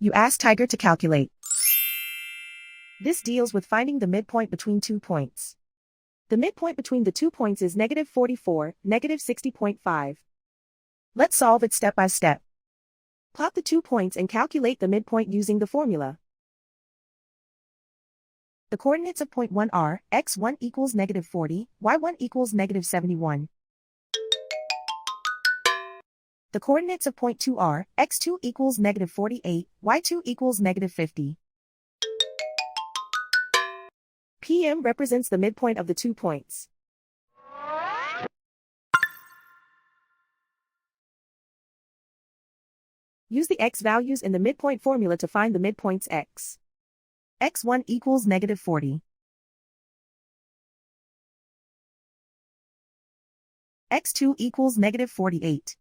You ask Tiger to calculate. This deals with finding the midpoint between 2 points. The midpoint between the 2 points is -44, -60.5. Let's solve it step by step. Plot the 2 points and calculate the midpoint using the formula. The coordinates of point 1 are x1 equals -40, y1 equals -71. The coordinates of point 2 are x2 equals -48, y2 equals -50. PM represents the midpoint of the 2 points. Use the x values in the midpoint formula to find the midpoints x. x1 equals -40. x2 equals -48.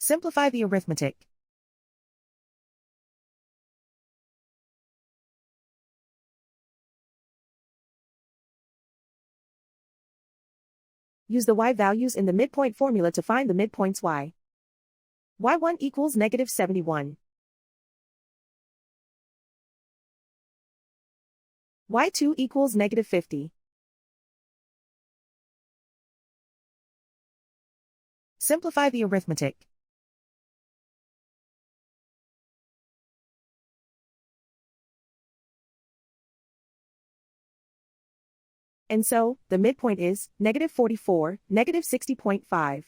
Simplify the arithmetic. Use the y values in the midpoint formula to find the midpoints y. y1 equals -71. y2 equals -50. Simplify the arithmetic. And so, the midpoint is -44, -60.5.